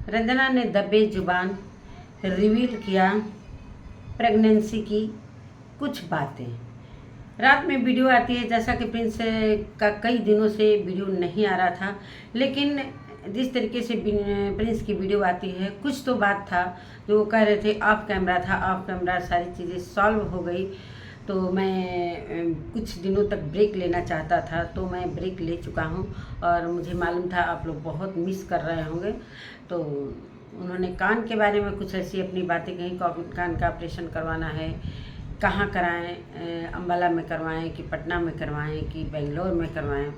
रंजना ने दबे जुबान रिवील किया प्रेगनेंसी की कुछ बातें। रात में वीडियो आती है, जैसा कि प्रिंस का कई दिनों से वीडियो नहीं आ रहा था, लेकिन जिस तरीके से प्रिंस की वीडियो आती है, कुछ तो बात था जो वो कह रहे थे ऑफ कैमरा था, ऑफ कैमरा सारी चीज़ें सॉल्व हो गई। तो मैं कुछ दिनों तक ब्रेक लेना चाहता था, तो मैं ब्रेक ले चुका हूँ और मुझे मालूम था आप लोग बहुत मिस कर रहे होंगे। तो उन्होंने कान के बारे में कुछ ऐसी अपनी बातें कही, कान का ऑपरेशन करवाना है, कहाँ कराएं, अम्बाला में करवाएं कि पटना में करवाएं कि बेंगलोर में करवाएं।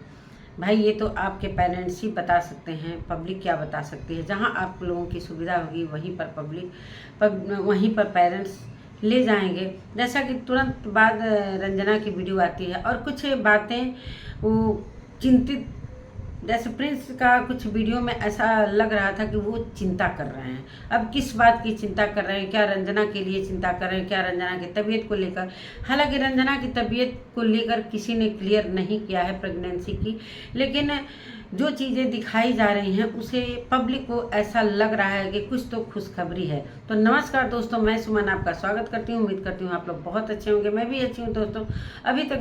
भाई ये तो आपके पेरेंट्स ही बता सकते हैं, पब्लिक क्या बता सकती है। जहाँ आप लोगों की सुविधा होगी वहीं पर वहीं पर पेरेंट्स ले जाएंगे। जैसा कि तुरंत बाद रंजना की वीडियो आती है और कुछ बातें वो चिंतित, जैसे प्रिंस का कुछ वीडियो में ऐसा लग रहा था कि वो चिंता कर रहे हैं। अब किस बात की चिंता कर रहे हैं? क्या रंजना के लिए चिंता कर रहे हैं? क्या रंजना की तबीयत को लेकर? हालांकि रंजना की तबीयत को लेकर किसी ने क्लियर नहीं किया है प्रेगनेंसी की, लेकिन जो चीज़ें दिखाई जा रही हैं उसे पब्लिक को ऐसा लग रहा है कि कुछ तो खुशखबरी है। तो नमस्कार दोस्तों, मैं सुमन आपका स्वागत करती हूँ। उम्मीद करती हूँ आप लोग बहुत अच्छे होंगे, मैं भी अच्छी हूँ। दोस्तों अभी तक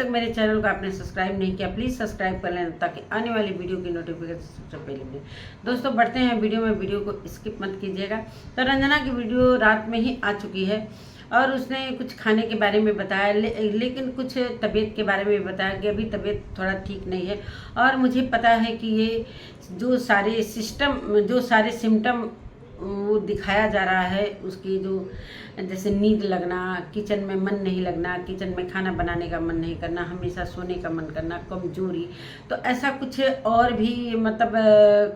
मेरे चैनल को आपने सब्सक्राइब नहीं किया, प्लीज़ सब्सक्राइब कर लें ताकि आने वाली वीडियो की नोटिफिकेशन सबसे पहले मिले। दोस्तों बढ़ते हैं वीडियो में, वीडियो को स्किप मत कीजिएगा। तो रंजना की वीडियो रात में ही आ चुकी है और उसने कुछ खाने के बारे में बताया, लेकिन कुछ तबीयत के बारे में बताया कि अभी तबीयत थोड़ा ठीक नहीं है। और मुझे पता है कि ये जो सारे सिम्टम वो दिखाया जा रहा है, उसकी जो जैसे नींद लगना, किचन में मन नहीं लगना, किचन में खाना बनाने का मन नहीं करना, हमेशा सोने का मन करना, कमजोरी, तो ऐसा कुछ और भी मतलब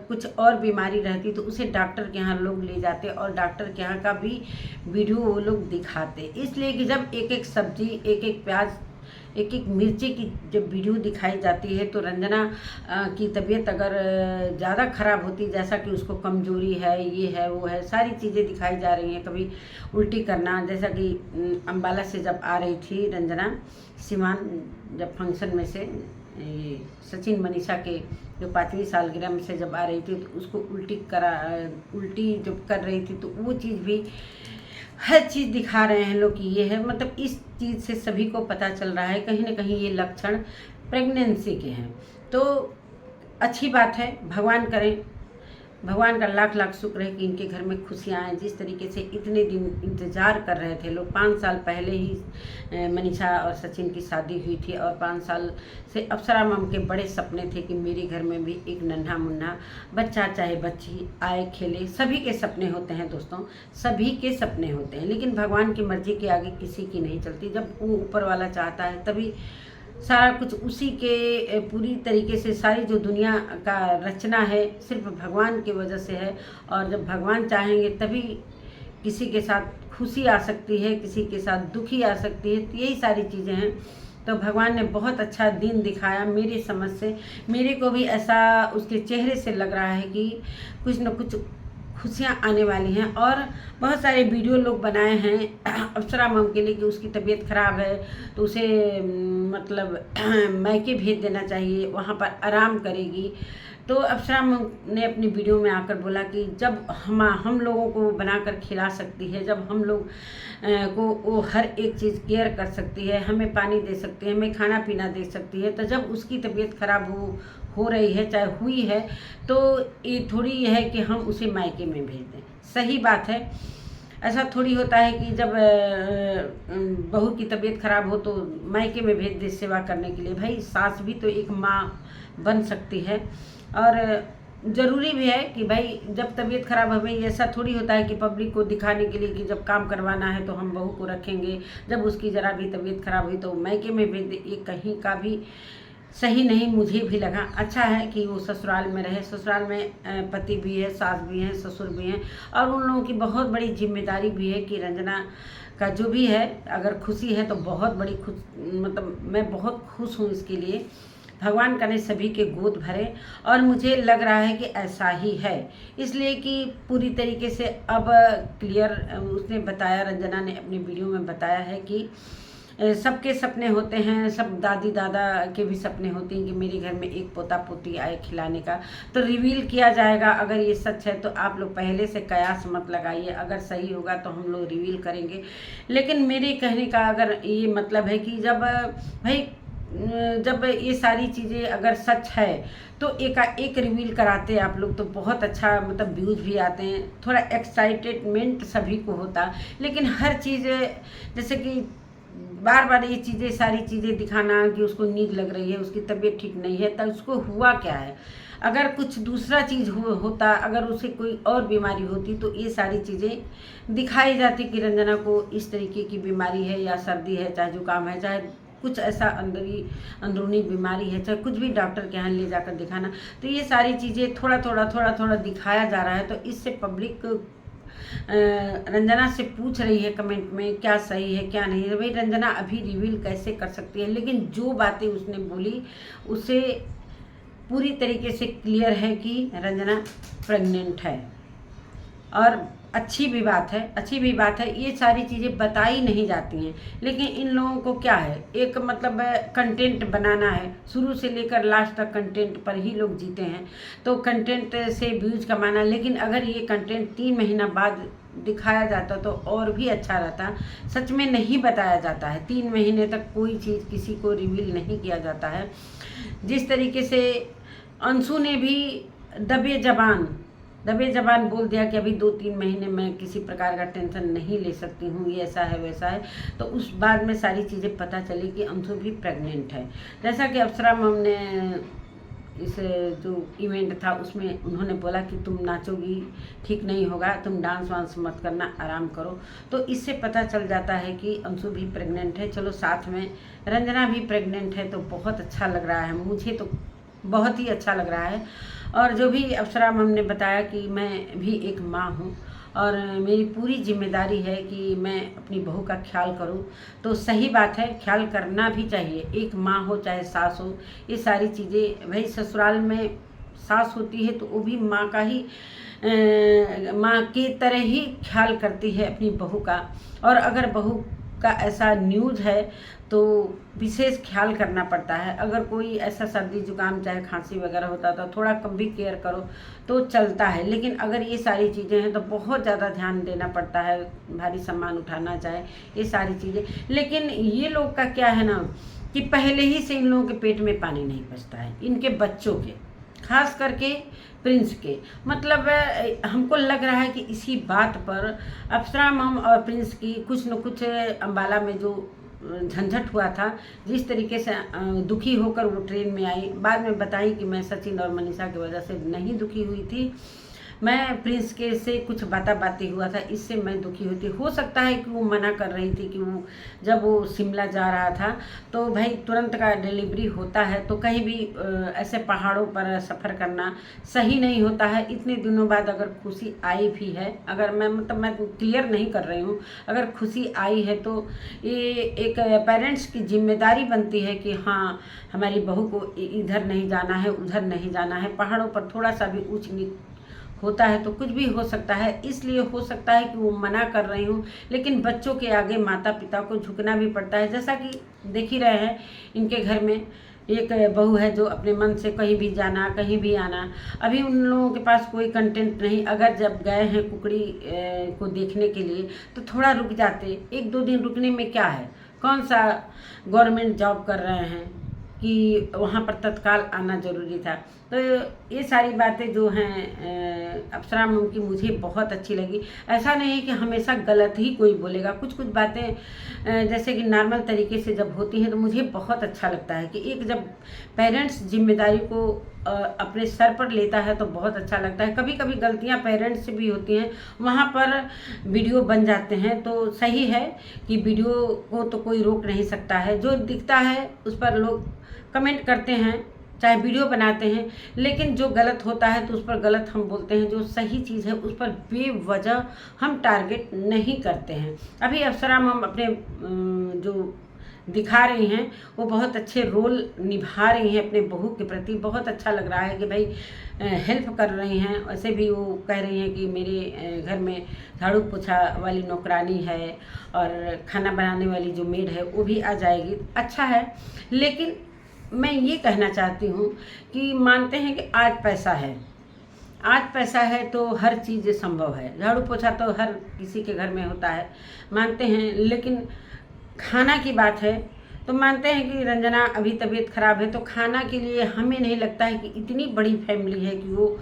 कुछ और बीमारी रहती तो उसे डॉक्टर के यहाँ लोग ले जाते और डॉक्टर के यहाँ का भी वीडियो वो लोग दिखाते। इसलिए कि जब एक एक सब्जी, एक एक प्याज, एक एक मिर्ची की जब वीडियो दिखाई जाती है तो रंजना की तबीयत अगर ज़्यादा ख़राब होती, जैसा कि उसको कमजोरी है, ये है, वो है, सारी चीज़ें दिखाई जा रही हैं। कभी उल्टी करना, जैसा कि अम्बाला से जब आ रही थी रंजना सीमान, जब फंक्शन में से ये सचिन मनीषा के जो 5वीं सालगिरह में से जब आ रही थी तो उसको उल्टी जब कर रही थी तो वो चीज़ भी हर चीज़ दिखा रहे हैं लोग कि ये है। मतलब इस चीज़ से सभी को पता चल रहा है कहीं ना कहीं ये लक्षण प्रेगनेंसी के हैं। तो अच्छी बात है, भगवान करें, भगवान का लाख लाख शुक्र है कि इनके घर में खुशियाँ आएँ। जिस तरीके से इतने दिन इंतज़ार कर रहे थे लोग, 5 साल पहले ही मनीषा और सचिन की शादी हुई थी और 5 साल से अप्सरा मम के बड़े सपने थे कि मेरे घर में भी एक नन्हा मुन्ना बच्चा चाहे बच्ची आए, खेले। सभी के सपने होते हैं दोस्तों, सभी के सपने होते हैं, लेकिन भगवान की मर्जी के आगे किसी की नहीं चलती। जब वो ऊपर वाला चाहता है तभी सारा कुछ उसी के पूरी तरीके से सारी जो दुनिया का रचना है सिर्फ भगवान की वजह से है। और जब भगवान चाहेंगे तभी किसी के साथ खुशी आ सकती है, किसी के साथ दुखी आ सकती है। तो यही सारी चीज़ें हैं। तो भगवान ने बहुत अच्छा दिन दिखाया मेरी समझ से। मेरे को भी ऐसा उसके चेहरे से लग रहा है कि कुछ न कुछ खुशियाँ आने वाली हैं। और बहुत सारे वीडियो लोग बनाए हैं अप्सरा मम के लिए कि उसकी तबीयत ख़राब है तो उसे मतलब मैके भेज देना चाहिए, वहाँ पर आराम करेगी। तो अप्सरा मम ने अपनी वीडियो में आकर बोला कि जब हम लोगों को बनाकर खिला सकती है, जब हम लोग को वो हर एक चीज़ केयर कर सकती है, हमें पानी दे सकती है, हमें खाना पीना दे सकती है, तो जब उसकी तबीयत ख़राब हो रही है, चाहे हुई है, तो ये थोड़ी है कि हम उसे मायके में भेज दें। सही बात है, ऐसा थोड़ी होता है कि जब बहू की तबीयत ख़राब हो तो मायके में भेज दे सेवा करने के लिए। भाई सास भी तो एक माँ बन सकती है और ज़रूरी भी है कि भाई जब तबीयत ख़राब हमें ऐसा थोड़ी होता है कि पब्लिक को दिखाने के लिए कि जब काम करवाना है तो हम बहू को रखेंगे, जब उसकी ज़रा भी तबीयत ख़राब हुई तो मायके में भेज दे। ये कहीं का भी सही नहीं मुझे भी लगा। अच्छा है कि वो ससुराल में रहे, ससुराल में पति भी है, सास भी हैं, ससुर भी हैं और उन लोगों की बहुत बड़ी जिम्मेदारी भी है कि रंजना का जो भी है अगर खुशी है तो बहुत बड़ी मतलब मैं बहुत खुश हूँ इसके लिए। भगवान करे सभी के गोद भरे और मुझे लग रहा है कि ऐसा ही है, इसलिए कि पूरी तरीके से अब क्लियर उसने बताया, रंजना ने अपनी वीडियो में बताया है कि सबके सपने होते हैं, सब दादी दादा के भी सपने होते हैं कि मेरे घर में एक पोता पोती आए खिलाने का। तो रिवील किया जाएगा। अगर ये सच है तो आप लोग पहले से कयास मत लगाइए, अगर सही होगा तो हम लोग रिवील करेंगे। लेकिन मेरे कहने का अगर ये मतलब है कि जब ये सारी चीज़ें अगर सच है तो एक रिवील कराते आप लोग तो बहुत अच्छा, मतलब व्यूज भी आते हैं, थोड़ा एक्साइटेडमेंट सभी को होता। लेकिन हर चीज़ जैसे कि बार बार ये चीज़ें सारी चीज़ें दिखाना कि उसको नींद लग रही है, उसकी तबीयत ठीक नहीं है, तो उसको हुआ क्या है। अगर कुछ दूसरा चीज़ होता, अगर उसे कोई और बीमारी होती तो ये सारी चीज़ें दिखाई जाती कि रंजना को इस तरीके की बीमारी है, या सर्दी है, चाहे जुकाम है, चाहे कुछ ऐसा अंदरूनी बीमारी है, चाहे कुछ भी डॉक्टर के यहाँ ले जाकर दिखाना। तो ये सारी चीज़ें थोड़ा थोड़ा दिखाया जा रहा है। तो इससे पब्लिक रंजना से पूछ रही है कमेंट में क्या सही है क्या नहीं है। भाई रंजना अभी रिवील कैसे कर सकती है, लेकिन जो बातें उसने बोली उसे पूरी तरीके से क्लियर है कि रंजना प्रेग्नेंट है। और अच्छी भी बात है, ये सारी चीज़ें बताई नहीं जाती हैं। लेकिन इन लोगों को क्या है, एक मतलब कंटेंट बनाना है, शुरू से लेकर लास्ट तक कंटेंट पर ही लोग जीते हैं। तो कंटेंट से व्यूज कमाना। लेकिन अगर ये कंटेंट 3 महीना बाद दिखाया जाता तो और भी अच्छा रहता। सच में नहीं बताया जाता है, 3 महीने तक कोई चीज़ किसी को रिवील नहीं किया जाता है। जिस तरीके से अंशु ने भी दबे जबान बोल दिया कि अभी 2-3 महीने मैं किसी प्रकार का टेंशन नहीं ले सकती हूँ, ये ऐसा है वैसा है। तो उस बाद में सारी चीज़ें पता चली कि अंशु भी प्रेग्नेंट है। जैसा कि अप्सरा मैम ने इस जो इवेंट था उसमें उन्होंने बोला कि तुम नाचोगी ठीक नहीं होगा, तुम डांस वांस मत करना, आराम करो। तो इससे पता चल जाता है कि अंशु भी प्रेग्नेंट है। चलो साथ में रंजना भी प्रेग्नेंट है, तो बहुत अच्छा लग रहा है, मुझे तो बहुत ही अच्छा लग रहा है। और जो भी अप्सरा मैम ने बताया कि मैं भी एक माँ हूँ और मेरी पूरी जिम्मेदारी है कि मैं अपनी बहू का ख्याल करूँ, तो सही बात है, ख्याल करना भी चाहिए। एक माँ हो चाहे सास हो, ये सारी चीज़ें, भाई ससुराल में सास होती है तो वो भी माँ का ही माँ की तरह ही ख्याल करती है अपनी बहू का। और अगर बहू का ऐसा न्यूज़ है तो विशेष ख्याल करना पड़ता है। अगर कोई ऐसा सर्दी जुकाम चाहे खांसी वगैरह होता तो थोड़ा कम भी केयर करो तो चलता है। लेकिन अगर ये सारी चीज़ें हैं तो बहुत ज़्यादा ध्यान देना पड़ता है, भारी सामान उठाना चाहे ये सारी चीज़ें। लेकिन ये लोग का क्या है ना कि पहले ही से इन लोगों के पेट में पानी नहीं पचता है, इनके बच्चों के, खास करके प्रिंस के। मतलब हमको लग रहा है कि इसी बात पर अप्सरा मैम और प्रिंस की कुछ न कुछ अम्बाला में जो झंझट हुआ था, जिस तरीके से दुखी होकर वो ट्रेन में आई, बाद में बताई कि मैं सचिन और मनीषा की वजह से नहीं दुखी हुई थी, मैं प्रिंस के से कुछ बातें हुआ था, इससे मैं दुखी होती। हो सकता है कि वो मना कर रही थी कि वो जब वो शिमला जा रहा था तो भाई तुरंत का डिलीवरी होता है, तो कहीं भी ऐसे पहाड़ों पर सफ़र करना सही नहीं होता है। इतने दिनों बाद अगर खुशी आई भी है, अगर मैं क्लियर नहीं कर रही हूँ, अगर खुशी आई है तो ये एक पेरेंट्स की जिम्मेदारी बनती है कि हाँ हमारी बहू को इधर नहीं जाना है, उधर नहीं जाना है। पहाड़ों पर थोड़ा सा भी ऊंच नीच होता है तो कुछ भी हो सकता है, इसलिए हो सकता है कि वो मना कर रही हूँ। लेकिन बच्चों के आगे माता पिता को झुकना भी पड़ता है। जैसा कि देख ही रहे हैं, इनके घर में एक बहू है जो अपने मन से कहीं भी जाना कहीं भी आना। अभी उन लोगों के पास कोई कंटेंट नहीं, अगर जब गए हैं कुकड़ी को देखने के लिए तो थोड़ा रुक जाते। 1-2 दिन रुकने में क्या है, कौन सा गवर्नमेंट जॉब कर रहे हैं कि वहाँ पर तत्काल आना ज़रूरी था। तो ये सारी बातें जो हैं अप्सरा मैम की मुझे बहुत अच्छी लगी। ऐसा नहीं है कि हमेशा गलत ही कोई बोलेगा, कुछ बातें जैसे कि नॉर्मल तरीके से जब होती हैं तो मुझे बहुत अच्छा लगता है कि एक जब पेरेंट्स जिम्मेदारी को अपने सर पर लेता है तो बहुत अच्छा लगता है। कभी कभी गलतियां पेरेंट्स से भी होती हैं, वहाँ पर वीडियो बन जाते हैं, तो सही है कि वीडियो को तो कोई रोक नहीं सकता है, जो दिखता है उस पर लोग कमेंट करते हैं, चाहे वीडियो बनाते हैं। लेकिन जो गलत होता है तो उस पर गलत हम बोलते हैं, जो सही चीज़ है उस पर बेवजह हम टारगेट नहीं करते हैं। अभी अप्सरा मैम अपने जो दिखा रही हैं वो बहुत अच्छे रोल निभा रही हैं अपने बहू के प्रति। बहुत अच्छा लग रहा है कि भाई हेल्प कर रही हैं। वैसे भी वो कह रही हैं कि मेरे घर में झाड़ू पोछा वाली नौकरानी है और खाना बनाने वाली जो मेड है वो भी आ जाएगी। अच्छा है, लेकिन मैं ये कहना चाहती हूँ कि मानते हैं कि आज पैसा है तो हर चीज़ संभव है। झाड़ू पोछा तो हर किसी के घर में होता है, मानते हैं। लेकिन खाना की बात है तो मानते हैं कि रंजना अभी तबीयत ख़राब है, तो खाना के लिए हमें नहीं लगता है कि इतनी बड़ी फैमिली है कि वो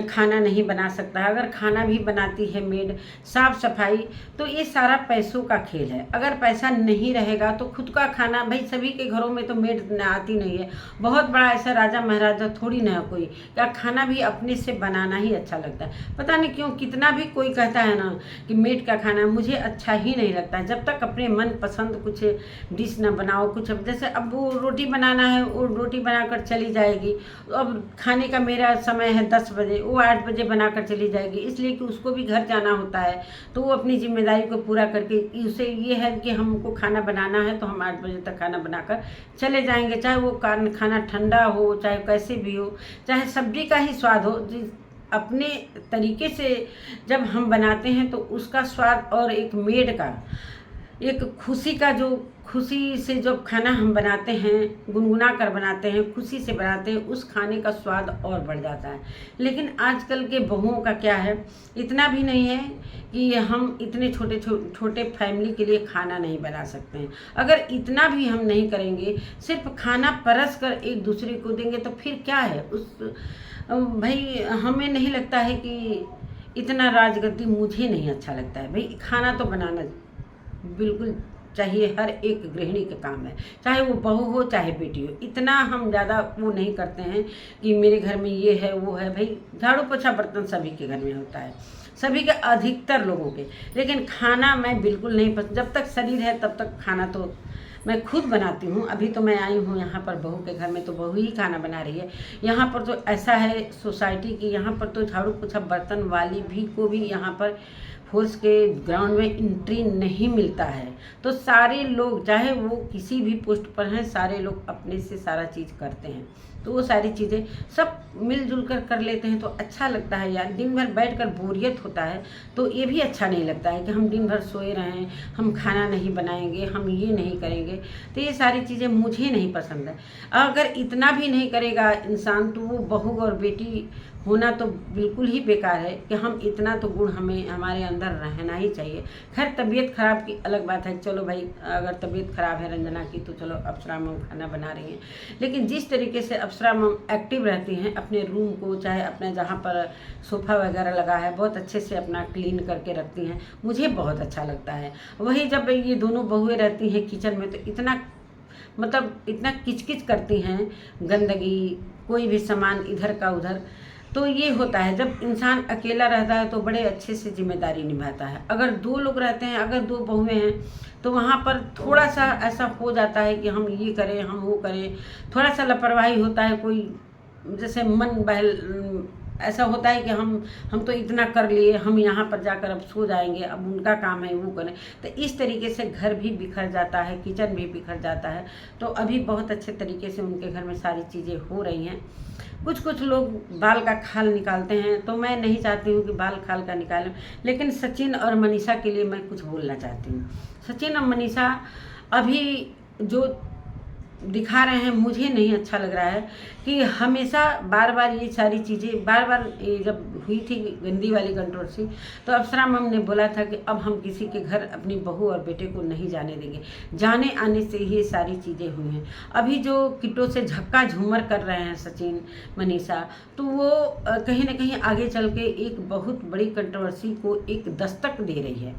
खाना नहीं बना सकता है। अगर खाना भी बनाती है मेड, साफ़ सफाई, तो ये सारा पैसों का खेल है। अगर पैसा नहीं रहेगा तो खुद का खाना, भाई सभी के घरों में तो मेड आती नहीं है। बहुत बड़ा ऐसा राजा महाराजा थोड़ी ना कोई, क्या खाना भी अपने से बनाना ही अच्छा लगता है। पता नहीं क्यों कितना भी कोई कहता है ना कि मेड का खाना, मुझे अच्छा ही नहीं लगता है। जब तक अपने मन पसंद कुछ डिश ना बनाओ, कुछ जैसे अब वो रोटी बनाना है, वो रोटी बनाकर चली जाएगी। अब खाने का मेरा समय है 10 बजे, वो 8 बजे बनाकर चली जाएगी, इसलिए कि उसको भी घर जाना होता है। तो वो अपनी जिम्मेदारी को पूरा करके, उसे ये है कि हमको खाना बनाना है तो हम 8 बजे तक खाना बनाकर चले जाएंगे। चाहे वो खाना ठंडा हो, चाहे कैसे भी हो, चाहे सब्जी का ही स्वाद हो, अपने तरीके से जब हम बनाते हैं तो उसका स्वाद, और एक मेड का एक खुशी से जब खाना हम बनाते हैं, गुनगुना कर बनाते हैं, खुशी से बनाते हैं, उस खाने का स्वाद और बढ़ जाता है। लेकिन आजकल के बहुओं का क्या है, इतना भी नहीं है कि हम इतने छोटे फैमिली के लिए खाना नहीं बना सकते हैं। अगर इतना भी हम नहीं करेंगे, सिर्फ खाना परस कर एक दूसरे को देंगे तो फिर क्या है भाई हमें नहीं लगता है कि इतना राजगद्दी मुझे नहीं अच्छा लगता है। भाई खाना तो बनाना बिल्कुल चाहिए, हर एक गृहिणी का काम है, चाहे वो बहू हो चाहे बेटी हो। इतना हम ज़्यादा वो नहीं करते हैं कि मेरे घर में ये है वो है। भाई झाड़ू पोछा बर्तन सभी के घर में होता है, सभी के, अधिकतर लोगों के। लेकिन खाना मैं बिल्कुल नहीं पसंद। जब तक शरीर है तब तक खाना तो मैं खुद बनाती हूँ। अभी तो मैं आई हूँ यहाँ पर बहू के घर में, तो बहू ही खाना बना रही है। यहाँ पर तो ऐसा है सोसाइटी की, यहाँ पर तो झाड़ू पोछा बर्तन वाली भी को भी यहाँ पर फोर्स के ग्राउंड में एंट्री नहीं मिलता है। तो सारे लोग, चाहे वो किसी भी पोस्ट पर हैं, सारे लोग अपने से सारा चीज़ करते हैं। तो वो सारी चीज़ें सब मिलजुल कर लेते हैं तो अच्छा लगता है यार। दिन भर बैठकर बोरियत होता है तो ये भी अच्छा नहीं लगता है कि हम दिन भर सोए रहें, हम खाना नहीं बनाएंगे, हम ये नहीं करेंगे। तो ये सारी चीज़ें मुझे नहीं पसंद है। अगर इतना भी नहीं करेगा इंसान तो वो बहू और बेटी होना तो बिल्कुल ही बेकार है कि हम इतना तो गुण हमें हमारे अंदर रहना ही चाहिए। खैर तबीयत ख़राब की अलग बात है, चलो भाई अगर तबीयत ख़राब है रंजना की तो चलो अप्सरा मम खाना बना रही हैं। लेकिन जिस तरीके से अप्सरा मम एक्टिव रहती हैं, अपने रूम को, चाहे अपने जहाँ पर सोफ़ा वगैरह लगा है, बहुत अच्छे से अपना क्लीन करके रखती हैं, मुझे बहुत अच्छा लगता है। वही जब ये दोनों बहुएँ रहती हैं किचन में तो इतना किचकिच करती हैं, गंदगी, कोई भी सामान इधर का उधर। तो ये होता है जब इंसान अकेला रहता है तो बड़े अच्छे से जिम्मेदारी निभाता है। अगर 2 लोग रहते हैं, अगर 2 बहुएं हैं तो वहाँ पर थोड़ा सा ऐसा हो जाता है कि हम ये करें, हम वो करें, थोड़ा सा लापरवाही होता है। कोई जैसे मन बहल ऐसा होता है कि हम तो इतना कर लिए, हम यहाँ पर जाकर अब सो जाएंगे, अब उनका काम है वो करें। तो इस तरीके से घर भी बिखर जाता है, किचन भी बिखर जाता है। तो अभी बहुत अच्छे तरीके से उनके घर में सारी चीज़ें हो रही हैं। कुछ लोग बाल का खाल निकालते हैं, तो मैं नहीं चाहती हूँ कि बाल खाल का निकालें। लेकिन सचिन और मनीषा के लिए मैं कुछ बोलना चाहती हूँ। सचिन और मनीषा अभी जो दिखा रहे हैं मुझे नहीं अच्छा लग रहा है कि हमेशा बार बार ये सारी चीज़ें ये जब हुई थी गंदी वाली कंट्रोवर्सी, तो अप्सरा मम ने बोला था कि अब हम किसी के घर अपनी बहू और बेटे को नहीं जाने देंगे। जाने आने से ही ये सारी चीज़ें हुई हैं। अभी जो किटो से झक्का झूमर कर रहे हैं सचिन मनीषा, तो वो कहीं ना कहीं आगे चल के एक बहुत बड़ी कंट्रोवर्सी को एक दस्तक दे रही है।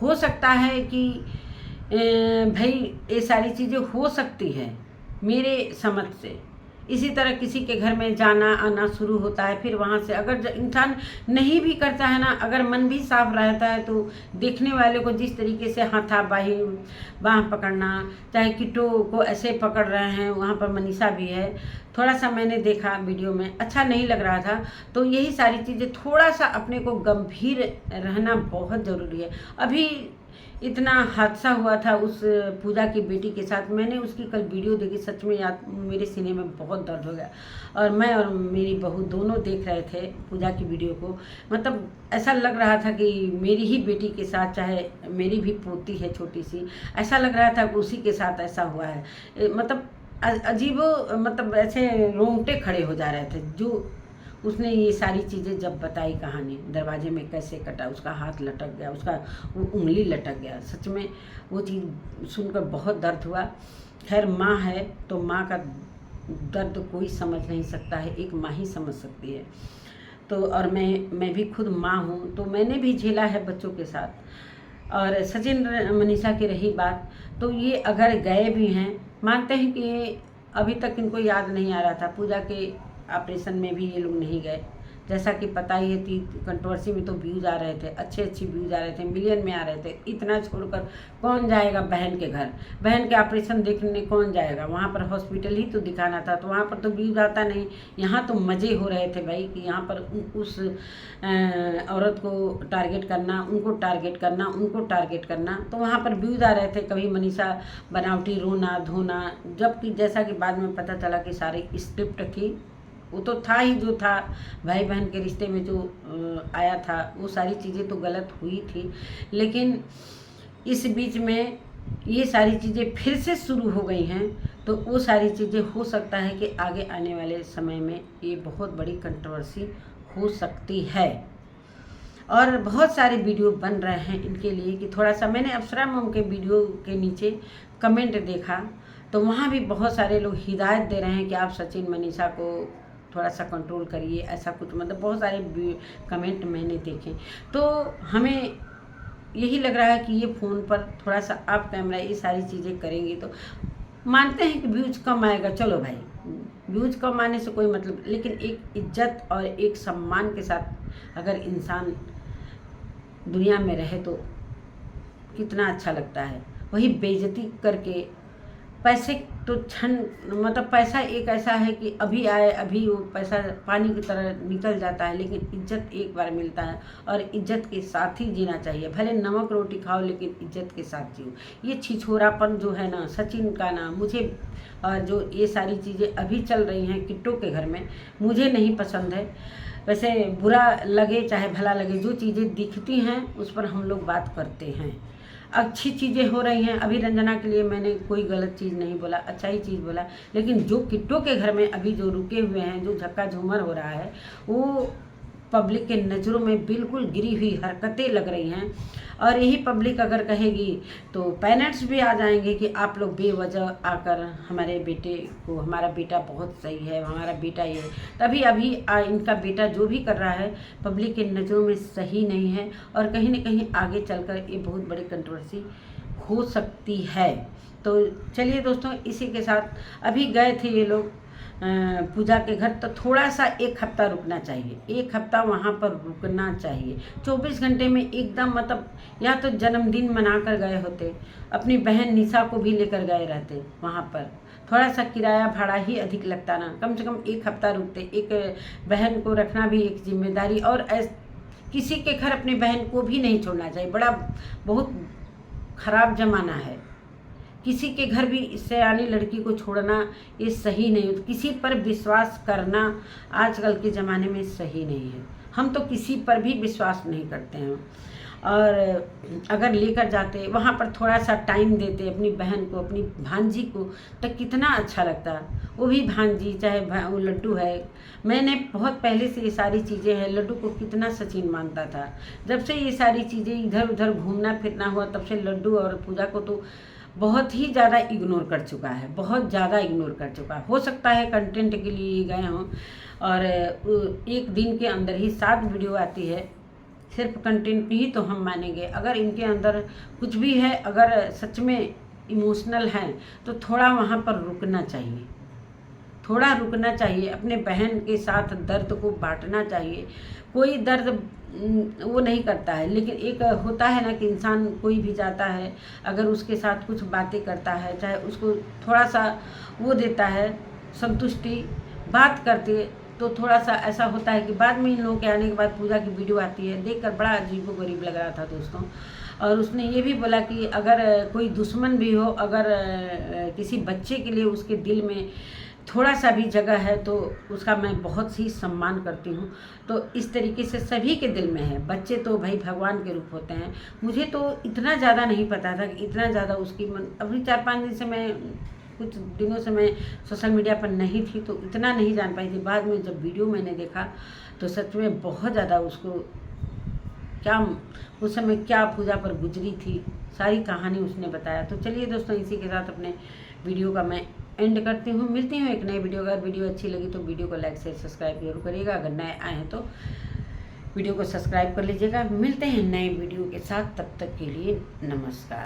हो सकता है कि भाई ये सारी चीज़ें हो सकती है मेरे समझ से। इसी तरह किसी के घर में जाना आना शुरू होता है, फिर वहाँ से अगर इंसान नहीं भी करता है ना, अगर मन भी साफ रहता है तो देखने वाले को जिस तरीके से हाथापाई, बाँह पकड़ना, चाहे किटो को ऐसे पकड़ रहे हैं, वहाँ पर मनीषा भी है, थोड़ा सा मैंने देखा वीडियो में, अच्छा नहीं लग रहा था। तो यही सारी चीज़ें, थोड़ा सा अपने को गंभीर रहना बहुत ज़रूरी है। अभी इतना हादसा हुआ था उस पूजा की बेटी के साथ। मैंने उसकी कल वीडियो देखी, सच में याद मेरे सीने में बहुत दर्द हो गया। और मैं और मेरी बहू दोनों देख रहे थे पूजा की वीडियो को। मतलब ऐसा लग रहा था कि मेरी ही बेटी के साथ, चाहे मेरी भी पोती है छोटी सी, ऐसा लग रहा था कि उसी के साथ ऐसा हुआ है। मतलब अजीबो, मतलब ऐसे रोंगटे खड़े हो जा रहे थे। जो उसने ये सारी चीज़ें जब बताई कहानी, दरवाजे में कैसे कटा, उसका हाथ लटक गया, उसका वो उंगली लटक गया, सच में वो चीज़ सुनकर बहुत दर्द हुआ। खैर माँ है तो माँ का दर्द कोई समझ नहीं सकता है, एक माँ ही समझ सकती है। तो और मैं भी खुद माँ हूँ, तो मैंने भी झेला है बच्चों के साथ। और सचिन मनीषा की रही बात, तो ये अगर गए भी हैं, मानते हैं कि अभी तक इनको याद नहीं आ रहा था, पूजा के ऑपरेशन में भी ये लोग नहीं गए। जैसा कि पता ही है थी, कंट्रोवर्सी में तो व्यूज़ आ रहे थे, अच्छे व्यूज़ आ रहे थे, मिलियन में आ रहे थे। इतना छोड़कर कौन जाएगा बहन के घर? बहन के ऑपरेशन देखने कौन जाएगा? वहाँ पर हॉस्पिटल ही तो दिखाना था, तो वहाँ पर तो व्यूज़ आता नहीं। यहाँ तो मज़े हो रहे थे भाई कि यहाँ पर उस औरत को टारगेट करना, उनको टारगेट करना, उनको टारगेट करना, तो वहाँ पर व्यूज़ आ रहे थे। कभी मनीषा बनावटी रोना धोना, जबकि जैसा कि बाद में पता चला कि सारी स्क्रिप्ट थी। वो तो था ही, जो था भाई बहन के रिश्ते में जो आया था, वो सारी चीज़ें तो गलत हुई थी। लेकिन इस बीच में ये सारी चीज़ें फिर से शुरू हो गई हैं, तो वो सारी चीज़ें हो सकता है कि आगे आने वाले समय में ये बहुत बड़ी कंट्रोवर्सी हो सकती है। और बहुत सारे वीडियो बन रहे हैं इनके लिए कि थोड़ा सा, मैंने अप्सरा मम के वीडियो के नीचे कमेंट देखा, तो वहाँ भी बहुत सारे लोग हिदायत दे रहे हैं कि आप सचिन मनीषा को थोड़ा सा कंट्रोल करिए, ऐसा कुछ, मतलब बहुत सारे कमेंट मैंने देखे। तो हमें यही लग रहा है कि ये फ़ोन पर थोड़ा सा आप कैमरा ये सारी चीज़ें करेंगे तो मानते हैं कि व्यूज़ कम आएगा, चलो भाई व्यूज़ कम आने से कोई मतलब, लेकिन एक इज्जत और एक सम्मान के साथ अगर इंसान दुनिया में रहे तो कितना अच्छा लगता है। वही बेइज्जती करके, पैसे तो मतलब पैसा एक ऐसा है कि अभी आए अभी वो पैसा पानी की तरह निकल जाता है, लेकिन इज्जत एक बार मिलता है और इज्जत के साथ ही जीना चाहिए। भले नमक रोटी खाओ लेकिन इज्जत के साथ जियो। ये छिछोरापन जो है ना सचिन का ना, मुझे और जो ये सारी चीज़ें अभी चल रही हैं किट्टो के घर में, मुझे नहीं पसंद है। वैसे बुरा लगे चाहे भला लगे, जो चीज़ें दिखती हैं उस पर हम लोग बात करते हैं। अच्छी चीज़ें हो रही हैं, अभी रंजना के लिए मैंने कोई गलत चीज़ नहीं बोला, अच्छा ही चीज़ बोला। लेकिन जो किट्टो के घर में अभी जो रुके हुए हैं, जो झक्का झूमर हो रहा है, वो पब्लिक के नज़रों में बिल्कुल गिरी हुई हरकतें लग रही हैं। और यही पब्लिक अगर कहेगी तो पेरेंट्स भी आ जाएंगे कि आप लोग बेवजह आकर हमारे बेटे को, हमारा बेटा बहुत सही है, हमारा बेटा ये, तभी अभी इनका बेटा जो भी कर रहा है पब्लिक के नज़रों में सही नहीं है। और कहीं ना कहीं आगे चलकर ये बहुत बड़ी कंट्रोवर्सी हो सकती है। तो चलिए दोस्तों, इसी के साथ अभी गए थे ये लोग पूजा के घर, तो थोड़ा सा एक हफ्ता रुकना चाहिए, एक हफ्ता वहाँ पर रुकना चाहिए। 24 घंटे में एकदम, मतलब या तो जन्मदिन मना कर गए होते, अपनी बहन निशा को भी लेकर गए रहते वहाँ पर, थोड़ा सा किराया भाड़ा ही अधिक लगता ना, कम से कम एक हफ्ता रुकते। एक बहन को रखना भी एक जिम्मेदारी, और किसी के घर अपनी बहन को भी नहीं छोड़ना चाहिए। बहुत खराब ज़माना है, किसी के घर भी इससे आने लड़की को छोड़ना ये सही नहीं है। किसी पर विश्वास करना आजकल के ज़माने में सही नहीं है। हम तो किसी पर भी विश्वास नहीं करते हैं। और अगर लेकर जाते वहाँ पर थोड़ा सा टाइम देते अपनी बहन को, अपनी भांजी को, तो कितना अच्छा लगता। वो भी भांजी, चाहे वो लड्डू है, मैंने बहुत पहले से ये सारी चीज़ें हैं, लड्डू को कितना सचिन मानता था। जब से ये सारी चीज़ें इधर उधर घूमना फिरना हुआ, तब से लड्डू और पूजा को तो बहुत ही ज़्यादा इग्नोर कर चुका है, बहुत ज़्यादा इग्नोर कर चुका है। हो सकता है कंटेंट के लिए गए हों, और एक दिन के अंदर ही 7 वीडियो आती है, सिर्फ कंटेंट ही तो हम मानेंगे। अगर इनके अंदर कुछ भी है, अगर सच में इमोशनल हैं, तो थोड़ा वहाँ पर रुकना चाहिए, थोड़ा रुकना चाहिए, अपने बहन के साथ दर्द को बांटना चाहिए। कोई दर्द वो नहीं करता है, लेकिन एक होता है ना कि इंसान कोई भी जाता है, अगर उसके साथ कुछ बातें करता है, चाहे उसको थोड़ा सा वो देता है संतुष्टि, बात करते, तो थोड़ा सा ऐसा होता है कि बाद में इन लोगों के आने के बाद पूजा की वीडियो आती है, देखकर बड़ा अजीबोगरीब लग रहा था दोस्तों। और उसने ये भी बोला कि अगर कोई दुश्मन भी हो, अगर किसी बच्चे के लिए उसके दिल में थोड़ा सा भी जगह है तो उसका मैं बहुत ही सम्मान करती हूँ। तो इस तरीके से सभी के दिल में है, बच्चे तो भाई भगवान के रूप होते हैं। मुझे तो इतना ज़्यादा नहीं पता था कि इतना ज़्यादा उसकी अभी 4-5 दिन से मैं कुछ दिनों से मैं सोशल मीडिया पर नहीं थी तो इतना नहीं जान पाई थी। बाद में जब वीडियो मैंने देखा तो सच में बहुत ज़्यादा उसको क्या उस समय क्या पूजा पर गुजरी थी, सारी कहानी उसने बताया। तो चलिए दोस्तों, इसी के साथ अपने वीडियो का मैं एंड करती हूँ। मिलती हूँ एक नई वीडियो। अगर वीडियो अच्छी लगी तो वीडियो को लाइक शेयर सब्सक्राइब जरूर करिएगा। अगर नए आए हैं तो वीडियो को सब्सक्राइब कर लीजिएगा। मिलते हैं नए वीडियो के साथ, तब तक के लिए नमस्कार।